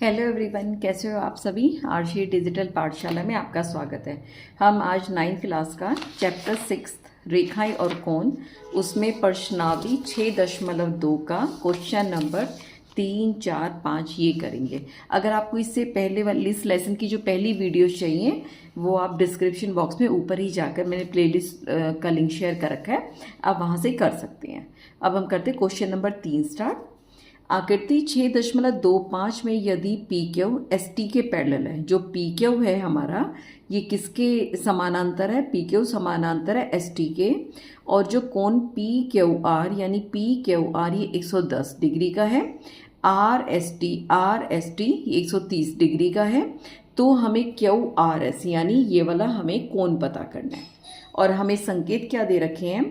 Hello everyone, कैसे हो आप सभी। आरशी डिजिटल पाठशाला में आपका स्वागत है। हम आज 9th क्लास का चैप्टर 6 रेखाएं और कोण उसमें प्रश्नावली 6.2 का क्वेश्चन नंबर 3, 4, 5 ये करेंगे। अगर आपको इससे पहले वाली इस लेसन की जो पहली वीडियोस चाहिए वो आप डिस्क्रिप्शन बॉक्स में ऊपर ही जाकर मैंने प्लेलिस्ट का लिंक शेयर कर रखा है, आप वहाँ से कर सकते हैं। अब हम करते हैं क्वेश्चन नंबर 3 स्टार्ट। आकृति 6.25 में यदि पी क्यू एस टी के पैरेलल है, जो पी क्यू है हमारा ये किसके समानांतर है, पी क्यू समानांतर है एस टी के, और जो कोण पी क्यू आर यानी पी क्यू आर ये 110 डिग्री का है, आर एस टी ये 130 डिग्री का है। तो हमें क्यू आर एस यानी ये वाला हमें कोण पता करना है, और हमें संकेत क्या दे रखे हैं,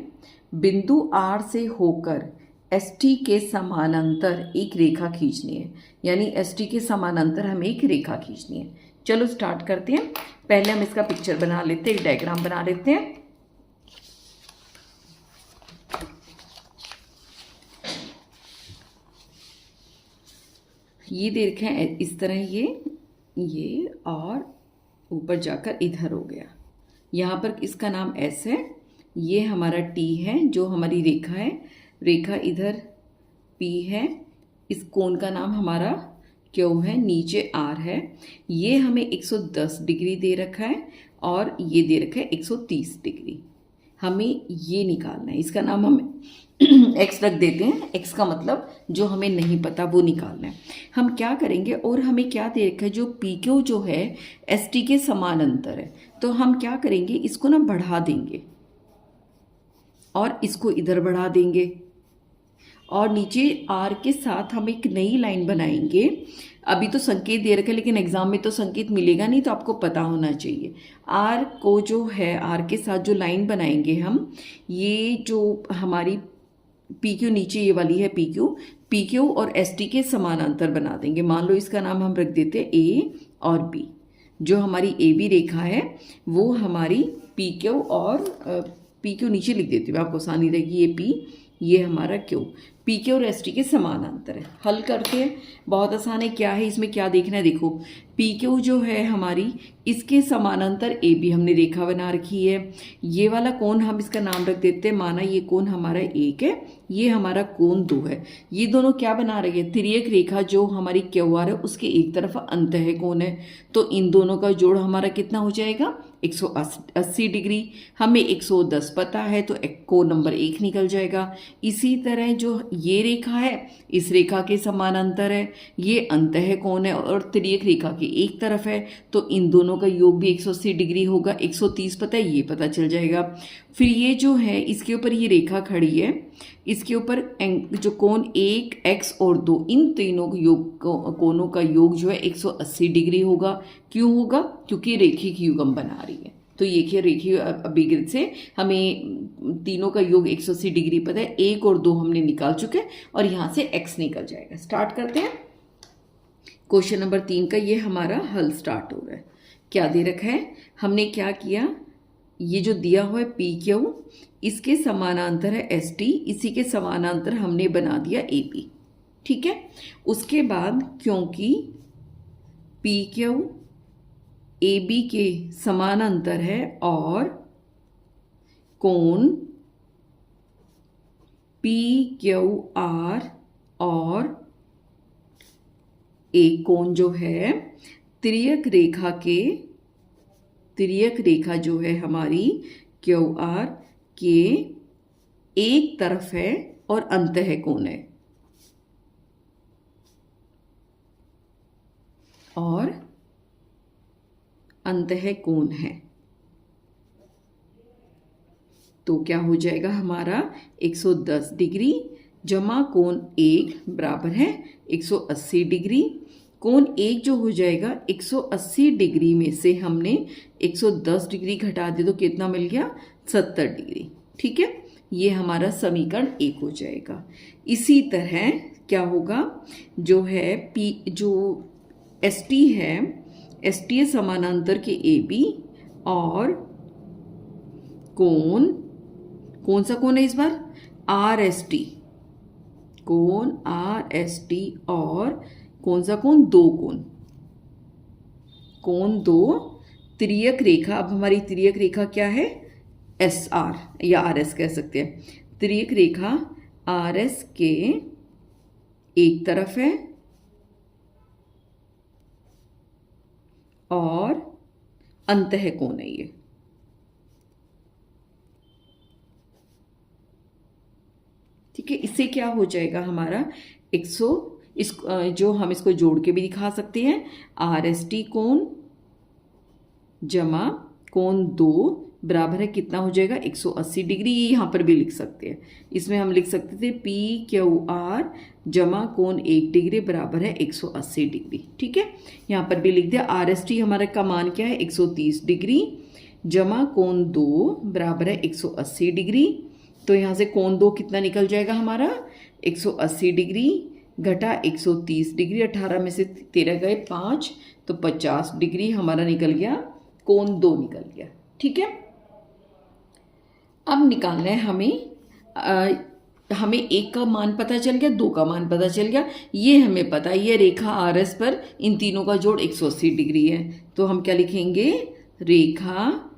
बिंदु आर से होकर एस टी के समानांतर एक रेखा खींचनी है, यानी एस टी के समानांतर हमें एक रेखा खींचनी है। चलो स्टार्ट करते हैं। पहले हम इसका पिक्चर बना लेते हैं, एक डायग्राम बना लेते हैं। ये देखें इस तरह ये और ऊपर जाकर इधर हो गया। यहाँ पर इसका नाम एस है, ये हमारा टी है जो हमारी रेखा है, रेखा इधर P है, इस कोण का नाम हमारा Q है, नीचे R है। ये हमें 110 डिग्री दे रखा है और ये दे रखा है 130 डिग्री। हमें ये निकालना है, इसका नाम हम x रख देते हैं। x का मतलब जो हमें नहीं पता वो निकालना है। हम क्या करेंगे, और हमें क्या दे रखा है, जो PQ जो है ST के समानांतर है, तो हम क्या करेंगे, इसको ना बढ़ा देंगे और इसको इधर बढ़ा देंगे, और नीचे आर के साथ हम एक नई लाइन बनाएंगे। अभी तो संकेत दे रखा है लेकिन एग्जाम में तो संकेत मिलेगा नहीं, तो आपको पता होना चाहिए। आर को जो है आर के साथ जो लाइन बनाएंगे हम, ये जो हमारी पी क्यू नीचे ये वाली है पी क्यू और एस टी के समानांतर बना देंगे। मान लो इसका नाम हम रख देते हैं ए और बी। जो हमारी ए बी रेखा है वो हमारी पी क्यू और पी क्यू नीचे लिख देती हूँ, आपको आसानी रहेगी। ये पी, ये हमारा क्यू, पी क्यू और एस टी के समानांतर है। हल करके बहुत आसान है। क्या है इसमें, क्या देखना है, देखो पी क्यू जो है हमारी, इसके समानांतर ए बी हमने रेखा बना रखी है। ये वाला कोण हम इसका नाम रख देते हैं, माना ये कोण हमारा 1 है, ये हमारा कोण 2 है। ये दोनों क्या बना रही है, तिर्यक रेखा जो हमारी क्यू आर है उसके एक तरफ अंतः कोण है, तो इन दोनों का जोड़ हमारा कितना हो जाएगा, 180 डिग्री। हमें 110 पता है तो कोण नंबर 1 निकल जाएगा। इसी तरह जो ये रेखा है इस रेखा के समानांतर है, ये अंतः कोण है और तिर्यक रेखा की एक तरफ है, तो इन दोनों का योग भी 180 डिग्री होगा। 130 पता है, ये पता चल जाएगा। फिर ये जो है इसके ऊपर ये रेखा खड़ी है, इसके ऊपर जो कोण 1, x और 2, इन तीनों कोणों का योग जो है 180 डिग्री होगा। क्यों होगा, क्योंकि रेखिक युग्म बना रही है। तो ये रेखीय अभिवृत्ति से हमें तीनों का योग 180 डिग्री पता है। 1 और 2 हमने निकाल चुके हैं और यहाँ से x निकल जाएगा। स्टार्ट करते हैं क्वेश्चन नंबर 3 का। ये हमारा हल स्टार्ट हो रहा है। क्या दे रखा है, हमने क्या किया, ये जो दिया हुआ है पी क्यू, इसके समानांतर है एस टी, इसी के समानांतर हमने बना दिया ए बी। ठीक है। उसके बाद क्योंकि पी क्यू ए बी के समानांतर है और कोण पी क्यू आर और एक कोण जो है तिर्यक रेखा जो है हमारी क्यू आर के एक तरफ है और अंतः कोण है, और अंतः कोण है। तो क्या हो जाएगा हमारा 110 डिग्री जमा कोण 1 बराबर है 180 डिग्री। कोण 1 जो हो जाएगा 180 डिग्री में से हमने 110 डिग्री घटा दे तो कितना मिल गया, 70 डिग्री। ठीक है, ये हमारा समीकरण 1 हो जाएगा। इसी तरह क्या होगा, जो है जो एस टी है, एस टी समानांतर के ए बी और कोण, कौन सा कोण है इस बार, आर एस टी, कोण आर एस टी और कौन सा कोण? दो कोण, कोण दो, तिर्यक रेखा। अब हमारी तिर्यक रेखा क्या है? एस आर या आर एस कह सकते हैं। तिर्यक रेखा आर एस के एक तरफ है और अंतः कोण है ये। ठीक है, इससे क्या हो जाएगा हमारा 100, जो हम इसको जोड़ के भी दिखा सकते हैं, आर एस टी कोण जमा कोण दो बराबर है कितना हो जाएगा? 180 डिग्री। ये यहाँ पर भी लिख सकते हैं, इसमें हम लिख सकते थे पी क्यू आर जमा कोण 1 डिग्री बराबर है 180 डिग्री। ठीक है, यहाँ पर भी लिख दिया। आर एस टी हमारा का मान क्या है? 130 डिग्री जमा कोण दो बराबर है 180 डिग्री। तो यहाँ से कोण दो कितना निकल जाएगा हमारा? 180 डिग्री घटा 130 डिग्री, 18 में से 13 गए 5, तो 50 डिग्री हमारा निकल गया, कोण दो निकल गया। ठीक है, अब निकालना है हमें एक का मान पता चल गया, दो का मान पता चल गया, ये हमें पता है ये रेखा आर एस पर इन तीनों का जोड़ 180 डिग्री है। तो हम क्या लिखेंगे? रेखा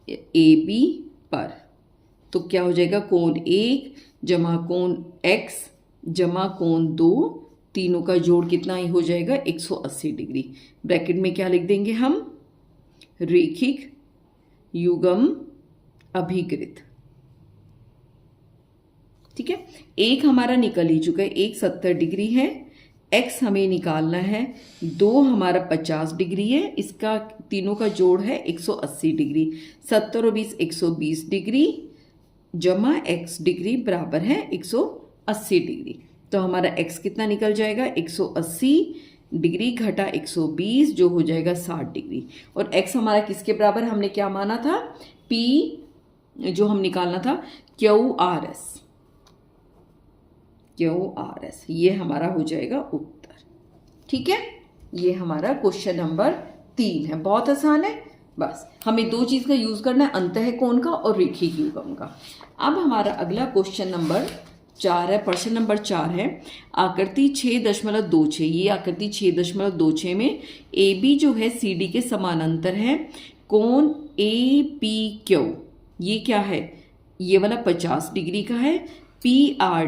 ए बी पर, तो क्या हो जाएगा? कोण 1 जमा कोण x जमा कोण 2, तीनों का जोड़ कितना ही हो जाएगा? 180 डिग्री। ब्रैकेट में क्या लिख देंगे हम? रेखिक युग्म अभिकृत। ठीक है, एक हमारा निकल ही चुका है, एक 70 डिग्री है, x हमें निकालना है, दो हमारा 50 डिग्री है, इसका तीनों का जोड़ है 180 डिग्री, 70 और 20 120 डिग्री जमा x डिग्री बराबर है 180 डिग्री। तो हमारा x कितना निकल जाएगा? 180 डिग्री घटा 120 जो हो जाएगा 60 डिग्री। और x हमारा किसके बराबर? हमने क्या माना था? p जो हम निकालना था QRS, QRS, ये हमारा हो जाएगा उत्तर। ठीक है, ये हमारा क्वेश्चन नंबर 3 है, बहुत आसान है। बस हमें दो चीज का यूज करना है, अंतः कोण का और रेखिक युग्म का। अब हमारा अगला क्वेश्चन नंबर 4 है, प्रश्न नंबर 4 है, आकृति 6.26, ये आकृति 6.26 में ए बी जो है सी डी के समानांतर है, कोण ए पी क्यू ये क्या है? ये वाला 50 डिग्री का है, पी आर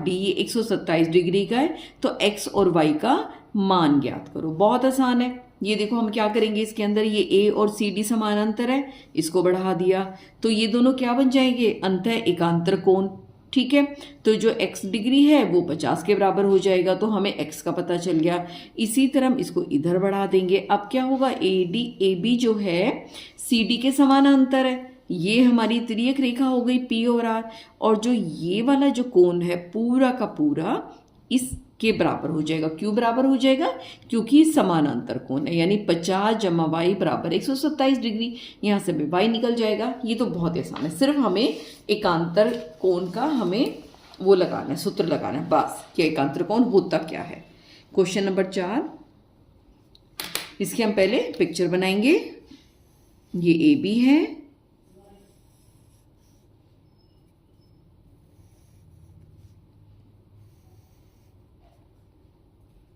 डी 127 डिग्री का है। तो x और y का मान ज्ञात करो। बहुत आसान है, ये देखो हम क्या करेंगे, इसके अंदर ये a और सी डी समानांतर है, इसको बढ़ा दिया तो ये दोनों क्या बन जाएंगे? अंतः एकांतर कोण। ठीक है, तो जो x डिग्री है वो 50 के बराबर हो जाएगा, तो हमें x का पता चल गया। इसी तरह हम इसको इधर बढ़ा देंगे। अब क्या होगा? ए बी जो है सी डी के समानांतर है, ये हमारी तिर्यक रेखा हो गई P और R, और जो ये वाला जो कोण है पूरा का पूरा इसके बराबर हो जाएगा। क्यों बराबर हो जाएगा? क्योंकि समानांतर कोण है, यानी 50 जमा y बराबर 127 डिग्री। यहाँ से भी y निकल जाएगा। ये तो बहुत आसान है, सिर्फ हमें एकांतर कोण का हमें वो लगाना है, सूत्र लगाना है बस कि एकांतर कोण होता क्या है। क्वेश्चन नंबर 4, इसकी हम पहले पिक्चर बनाएंगे। ये ए बी है,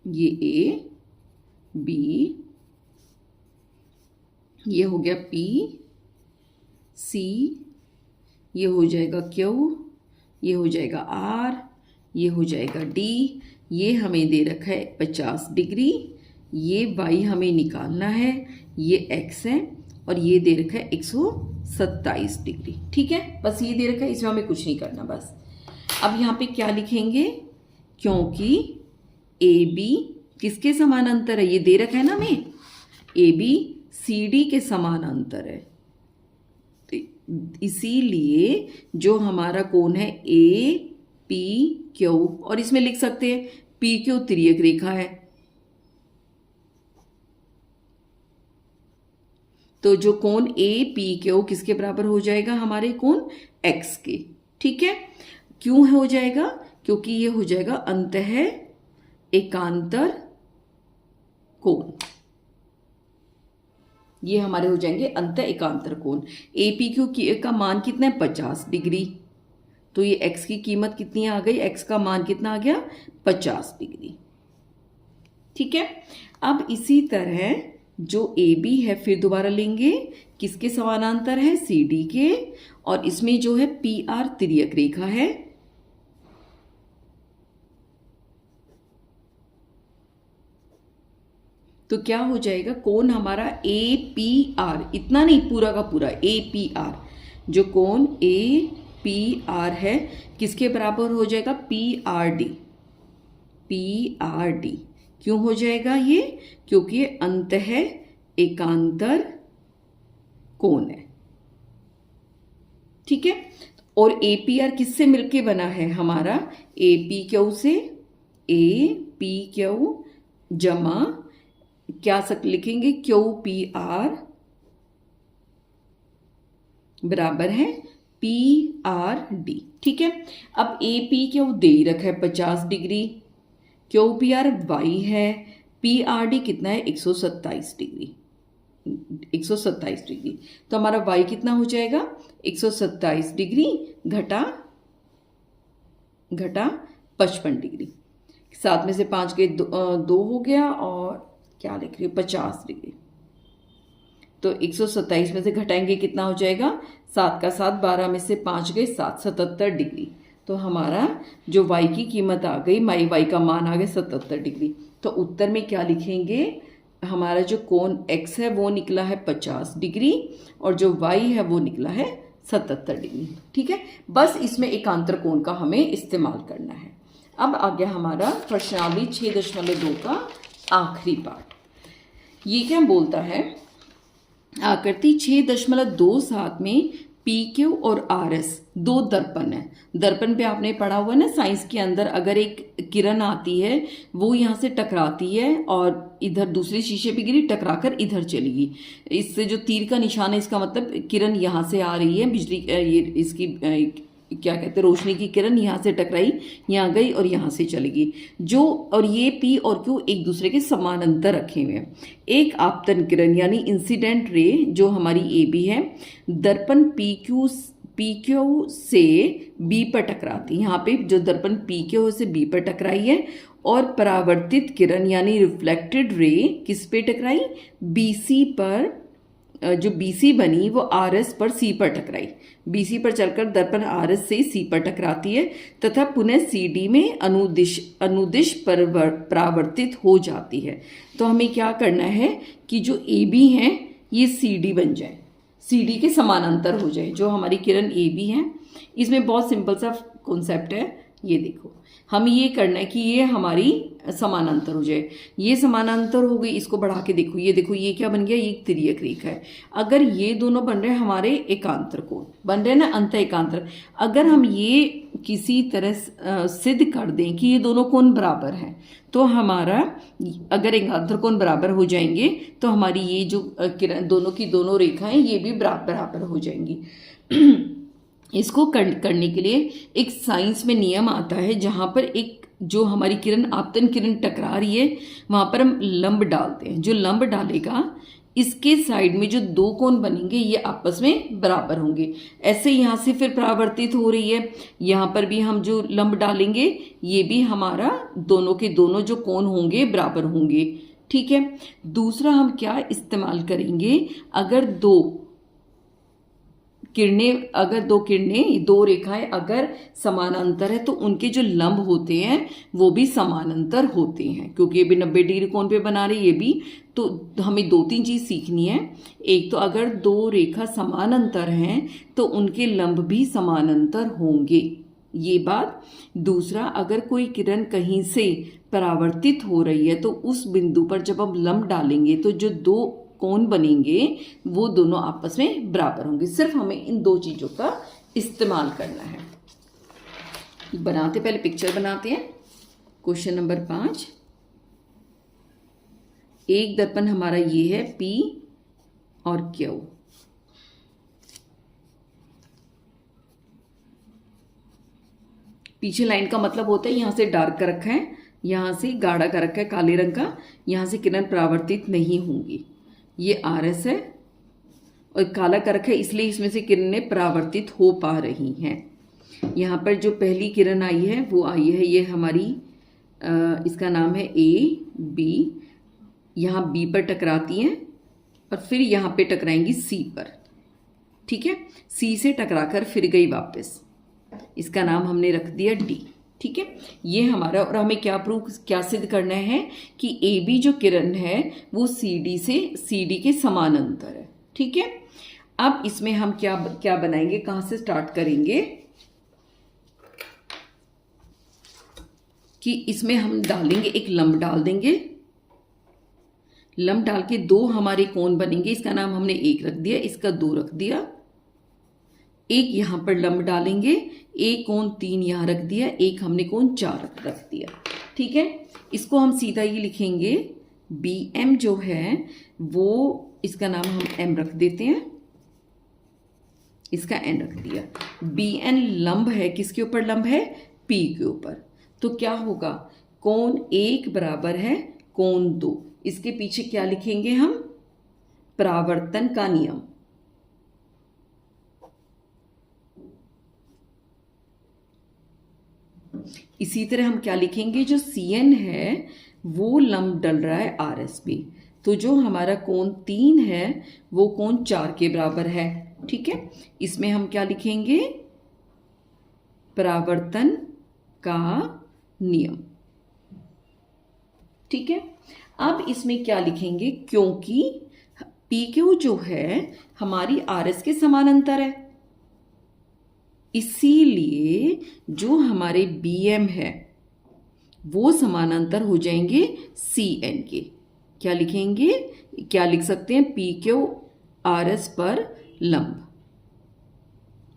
ये ए बी, ये हो गया पी सी, ये हो जाएगा क्यू, ये हो जाएगा आर, ये हो जाएगा डी। ये हमें दे रखा है 50 डिग्री, ये वाई हमें निकालना है, ये एक्स है, और ये दे रखा है 127 डिग्री। ठीक है, बस ये दे रखा है, इसमें हमें कुछ नहीं करना। बस अब यहाँ पे क्या लिखेंगे? क्योंकि ए बी किसके समानांतर है? ये दे रखा है ना हमें, ए बी सी डी के समानांतर है, तो इसीलिए जो हमारा कोण है ए पी क्यू, और इसमें लिख सकते हैं पी क्यू तिर्यक रेखा है, तो जो कोण ए पी क्यू किसके बराबर हो जाएगा? हमारे कोण एक्स के। ठीक है, क्यों हो जाएगा? क्योंकि ये हो जाएगा अंतः एकांतर कोण, ये हमारे हो जाएंगे अंतः एकांतर कोण। ए पी क्यू का मान कितना है? 50 डिग्री, तो ये x की कीमत कितनी आ गई? x का मान कितना आ गया? 50 डिग्री। ठीक है, अब इसी तरह जो ए बी है फिर दोबारा लेंगे, किसके समानांतर है, सी डी के, और इसमें जो है पी आर तिर्यक रेखा है। तो क्या हो जाएगा, कोण हमारा ए पी आर, इतना नहीं पूरा का पूरा ए पी आर, जो कोण ए पी आर है किसके बराबर हो जाएगा, P R D. P R D क्यों हो जाएगा ये, क्योंकि ये अंतः एकांतर कोण है। ठीक है, और ए पी आर किससे मिलके बना है हमारा, ए पी क्यू से, ए पी क्यू जमा क्या लिखेंगे, क्यू पी आर बराबर है पी आर डी। ठीक है, अब ए पी क्यू दे ही रखा है 50 degree, Q P R Y है, पी आर डी कितना है 127 डिग्री, 127 डिग्री। तो हमारा वाई कितना हो जाएगा, 127 डिग्री घटा 55 डिग्री, 7 में से 5 गए 2 हो गया, और क्या लिख रही है 50 डिग्री। तो 127 में से घटाएंगे कितना हो जाएगा, 7 का 7, 12 में से 5 गए 7, 77 डिग्री। तो हमारा जो y की कीमत आ गई, y का मान आ गया 77 डिग्री। तो उत्तर में क्या लिखेंगे, हमारा जो कोण x है वो निकला है 50 डिग्री, और जो y है वो निकला है 77 डिग्री। ठीक है, बस इसमें एकांतर कोण का हमें इस्तेमाल करना है। अब आ गया हमारा प्रश्नावली 6.2 का आखिरी पार्ट। ये क्या बोलता है, आकृति 6.27 में पी क्यू और आर एस दो दर्पण है। दर्पण पे आपने पढ़ा हुआ ना साइंस के अंदर, अगर एक किरण आती है वो यहाँ से टकराती है और इधर दूसरे शीशे पे गिरी, टकराकर इधर चलेगी। इससे जो तीर का निशान है इसका मतलब किरण यहाँ से आ रही है, बिजली ये इसकी क्या कहते हैं, रोशनी की किरण यहाँ से टकराई, यहाँ गई और यहाँ से चलेगी। जो और ये पी और क्यू एक दूसरे के समानांतर रखे हुए हैं। एक आपतन किरण यानी इंसिडेंट रे जो हमारी ए बी है, दर्पण पी क्यू से बी पर टकराती है। यहाँ पे जो दर्पण पी क्यू से बी पर टकराई है, और परावर्तित किरण यानी रिफ्लेक्टेड रे किस पे टकराई, बी सी पर, जो BC बनी वो RS पर C पर टकराई। BC पर चलकर दर्पण RS से C पर टकराती है तथा पुनः CD में अनुदिश परावर्तित हो जाती है। तो हमें क्या करना है कि जो AB है ये CD बन जाए, CD के समानांतर हो जाए। जो हमारी किरण AB है, इसमें बहुत सिंपल सा कॉन्सेप्ट है। ये देखो, हम ये करना है कि ये हमारी समानांतर हो जाए। ये समानांतर हो गई, इसको बढ़ा के देखो, ये देखो ये क्या बन गया, ये एक तिर्यक रेखा है। अगर ये दोनों बन रहे हैं हमारे एकांतर कोण, बन रहे हैं ना अंत एकांतर। अगर हम ये किसी तरह सिद्ध कर दें कि ये दोनों कोण बराबर हैं, तो हमारा अगर एकांतर कोण बराबर हो जाएंगे तो हमारी ये जो किरण दोनों की दोनों रेखाएं ये भी बराबर हो जाएंगी। इसको करने के लिए एक साइंस में नियम आता है, जहाँ पर एक जो हमारी किरण आपतन किरण टकरा रही है वहाँ पर हम लंब डालते हैं। जो लंब डालेगा इसके साइड में जो दो कोण बनेंगे ये आपस में बराबर होंगे। ऐसे यहाँ से फिर परावर्तित हो रही है, यहाँ पर भी हम जो लंब डालेंगे ये भी हमारा दोनों के दोनों जो कोण होंगे बराबर होंगे। ठीक है, दूसरा हम क्या इस्तेमाल करेंगे, अगर दो किरणें दो रेखाएं अगर समानांतर है तो उनके जो लंब होते हैं वो भी समानांतर होते हैं, क्योंकि ये भी 90 डिग्री कोण पे बना रही, ये भी। तो हमें 2-3 चीज सीखनी है। एक तो अगर दो रेखा समानांतर हैं तो उनके लंब भी समानांतर होंगे, ये बात। दूसरा, अगर कोई किरण कहीं से परावर्तित हो रही है तो उस बिंदु पर जब हम लंब डालेंगे तो जो दो कोण बनेंगे वो दोनों आपस में बराबर होंगे। सिर्फ हमें इन दो चीजों का इस्तेमाल करना है। बनाते, पहले पिक्चर बनाते हैं। क्वेश्चन नंबर 5, एक दर्पण हमारा ये है P और Q। पीछे लाइन का मतलब होता है यहां से डार्क कर रखा है, यहां से गाढ़ा कर रखा है काले रंग का, यहां से किरण परावर्तित नहीं होंगी। ये RS है और काला कर रखा है इसलिए इसमें से किरणें परावर्तित हो पा रही हैं। यहाँ पर जो पहली किरण आई है वो आई है, ये हमारी इसका नाम है ए बी, यहाँ बी पर टकराती हैं और फिर यहाँ पे टकराएंगी सी पर, ठीक है। सी से टकराकर फिर गई वापस, इसका नाम हमने रख दिया डी, ठीक है। ये हमारा, और हमें क्या सिद्ध करना है कि ए बी जो किरण है वो सी डी के समानांतर है, ठीक है। अब इसमें हम क्या बनाएंगे, कहाँ से स्टार्ट करेंगे कि इसमें हम डालेंगे, एक लंब डाल देंगे, लंब डाल के दो हमारे कोण बनेंगे, इसका नाम हमने एक रख दिया, इसका दो रख दिया, एक यहां पर लंब डालेंगे, एक कोण 3 यहां रख दिया, एक हमने कोण 4 रख दिया, ठीक है। इसको हम सीधा ये लिखेंगे बी एम जो है वो, इसका नाम हम एम रख देते हैं, इसका एन रख दिया। बी एन लंब है, किसके ऊपर लंब है, पी के ऊपर, तो क्या होगा, कोण 1 बराबर है कोण 2, इसके पीछे क्या लिखेंगे हम, परावर्तन का नियम, इसी तरह हम क्या लिखेंगे, जो सी एन है वो लंब डल रहा है आर एस पे, तो जो हमारा कोण 3 है वो कोण 4 के बराबर है, ठीक है। इसमें हम क्या लिखेंगे, परावर्तन का नियम, ठीक है। अब इसमें क्या लिखेंगे, क्योंकि पी क्यू जो है हमारी आर एस के समानांतर है, इसीलिए जो हमारे बी एम है वो समानांतर हो जाएंगे सी एन के। क्या लिखेंगे, क्या लिख सकते हैं, पी क्यू आर एस पर लंब,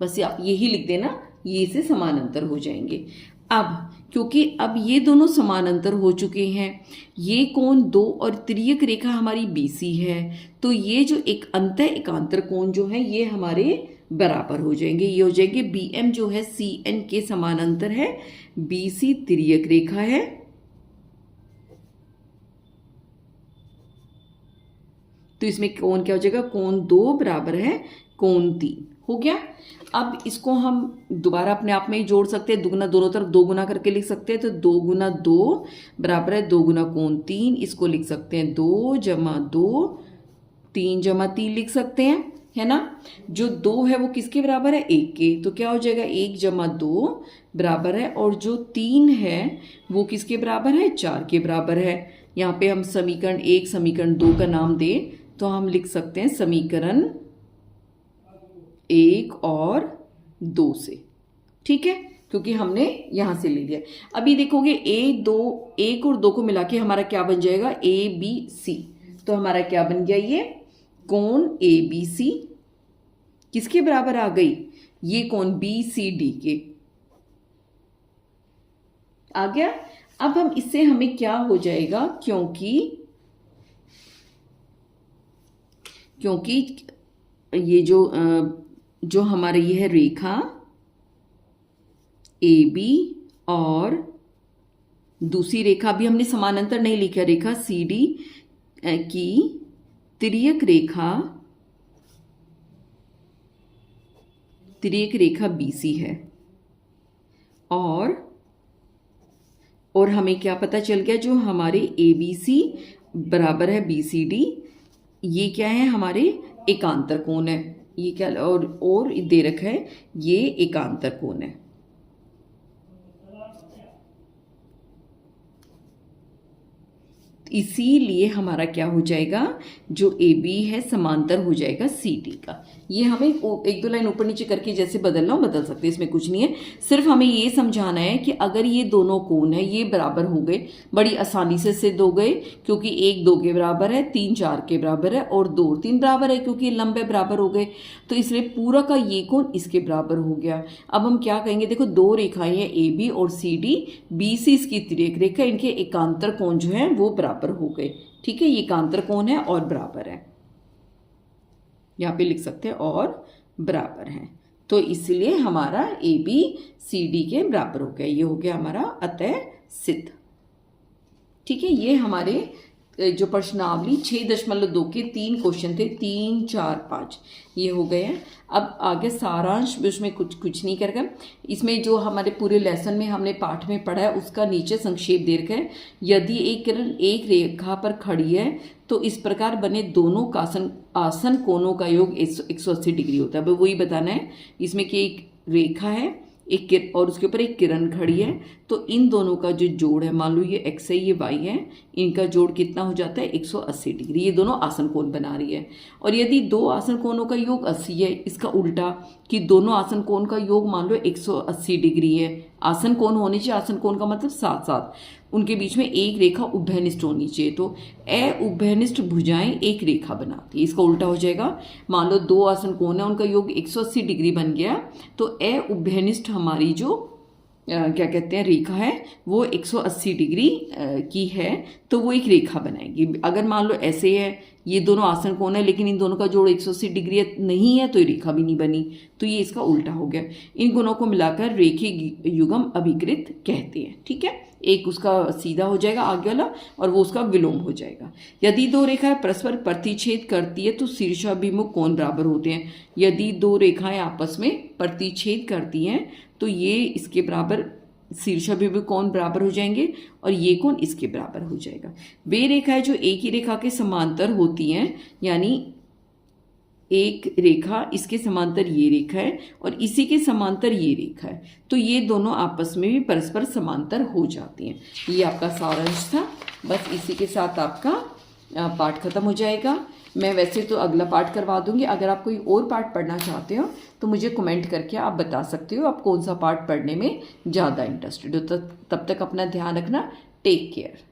बस आप यही लिख देना, ये से समानांतर हो जाएंगे। अब क्योंकि अब ये दोनों समानांतर हो चुके हैं, ये कोण 2 और तिर्यक रेखा हमारी बीसी है, तो ये जो एक अंतः एकांतर कोण जो है ये हमारे बराबर हो जाएंगे, ये हो जाएंगे बी एम जो है सी एन के समानांतर है, बी सी तिर्यक रेखा है, तो इसमें कोण क्या हो जाएगा, कोण 2 बराबर है कोण 3, हो गया। अब इसको हम दोबारा अपने आप में ही जोड़ सकते हैं, दुगुना दोनों तरफ 2 गुना करके लिख सकते हैं, तो 2 गुना 2 बराबर है 2 गुना कोण 3, इसको लिख सकते हैं 2 जमा 2, 3 जमा 3 लिख सकते हैं, है ना। जो 2 है वो किसके बराबर है, 1 के, तो क्या हो जाएगा 1 जमा 2 बराबर है, और जो 3 है वो किसके बराबर है, 4 के बराबर है। यहाँ पे हम समीकरण 1 समीकरण 2 का नाम दें तो हम लिख सकते हैं समीकरण 1 और 2 से, ठीक है, क्योंकि हमने यहां से ले लिया। अभी देखोगे एक और 2 को मिला के हमारा क्या बन जाएगा, ए बी सी, तो हमारा क्या बन गया, ये कोण ए बी सी किसके बराबर आ गई, ये कोण बी सी डी के आ गया। अब हम इससे हमें क्या हो जाएगा, क्योंकि ये जो हमारे ये है रेखा ए बी और दूसरी रेखा भी हमने समानांतर नहीं लिखा, रेखा सी डी की तिर्यक रेखा बीसी है, और हमें क्या पता चल गया, जो हमारे ए बी सी बराबर है बी सी डी, ये क्या है, हमारे एकांतर कोण है, ये क्या और दे रखा है, ये एकांतर कोण है। इसीलिए हमारा क्या हो जाएगा, जो ए बी है समांतर हो जाएगा सी डी का। ये हमें 1-2 लाइन ऊपर नीचे करके जैसे बदलना हो बदल सकते हैं, इसमें कुछ नहीं है। सिर्फ हमें ये समझाना है कि अगर ये दोनों कोण है ये बराबर हो गए, बड़ी आसानी से सिद्ध हो गए, क्योंकि 1 2 के बराबर है, 3 4 के बराबर है, और 2 3 बराबर है, क्योंकि लंबे बराबर हो गए, तो इसलिए पूरा का ये कोण इसके बराबर हो गया। अब हम क्या कहेंगे, देखो 2 रेखाएं हैं ए बी और सी डी, बी सी इसकी तिर्यक रेखा, इनके एकांतर कोण जो है वो बराबर हो गए, ठीक है, ये एकांतर कोण है और बराबर है, यहां पे लिख सकते हैं और बराबर है, तो इसलिए हमारा ए बी सी डी के बराबर हो गया, ये हो गया हमारा अतः सिद्ध, ठीक है। ये हमारे जो प्रश्नावली 6.2 के 3 क्वेश्चन थे, 3, 4, 5 ये हो गए हैं। अब आगे सारांश भी उसमें कुछ नहीं करेगा। इसमें जो हमारे पूरे लेसन में हमने पाठ में पढ़ा है उसका नीचे संक्षेप दे रखा है। यदि एक किरण एक रेखा पर खड़ी है तो इस प्रकार बने दोनों का आसन कोणों का योग 180 डिग्री होता है। अब वही बताना है इसमें कि एक रेखा है और उसके ऊपर एक किरण खड़ी है, तो इन दोनों का जो जोड़ है, मान लो ये x है ये y है, इनका जोड़ कितना हो जाता है 180 डिग्री। ये दोनों आसन कोण बना रही है। और यदि दो आसन कोणों का योग 80 है, इसका उल्टा कि दोनों आसन कोण का योग मान लो 180 डिग्री है। आसन कोण होने चाहिए, आसन कोण का मतलब साथ साथ, उनके बीच में एक रेखा उभयनिष्ठ होनी चाहिए। तो उभयनिष्ठ भुजाएं एक रेखा बनाती है। इसका उल्टा हो जाएगा, मान लो दो आसन कोण है, उनका योग 180 डिग्री बन गया, तो उभयनिष्ठ हमारी जो क्या कहते हैं रेखा है वो 180 डिग्री की है, तो वो एक रेखा बनाएगी। अगर मान लो ऐसे है, ये दोनों आसन कोण है लेकिन इन दोनों का जोड़ 180 डिग्री नहीं है, तो ये रेखा भी नहीं बनी, तो ये इसका उल्टा हो गया। इन गुणों को मिलाकर रेखीय युग्म अभिकृत कहते हैं। ठीक है, एक उसका सीधा हो जाएगा आगे वाला और वो उसका विलोम हो जाएगा। यदि दो रेखाएं परस्पर प्रतिच्छेद करती है तो शीर्षाभिमुख कोण बराबर होते हैं। यदि दो रेखाएं आपस में प्रतिच्छेद करती हैं तो ये इसके बराबर शीर्षाभिमुख कोण बराबर हो जाएंगे और ये कोण इसके बराबर हो जाएगा। वे रेखाएं जो एक ही रेखा के समांतर होती हैं, यानी एक रेखा इसके समांतर ये रेखा है और इसी के समांतर ये रेखा है, तो ये दोनों आपस में भी परस्पर समांतर हो जाती हैं। ये आपका सारांश था। बस इसी के साथ आपका पाठ खत्म हो जाएगा। मैं वैसे तो अगला पाठ करवा दूंगी। अगर आप कोई और पाठ पढ़ना चाहते हो तो मुझे कमेंट करके आप बता सकते हो आप कौन सा पाठ पढ़ने में ज़्यादा इंटरेस्टेड हो। तब तक अपना ध्यान रखना। Take care.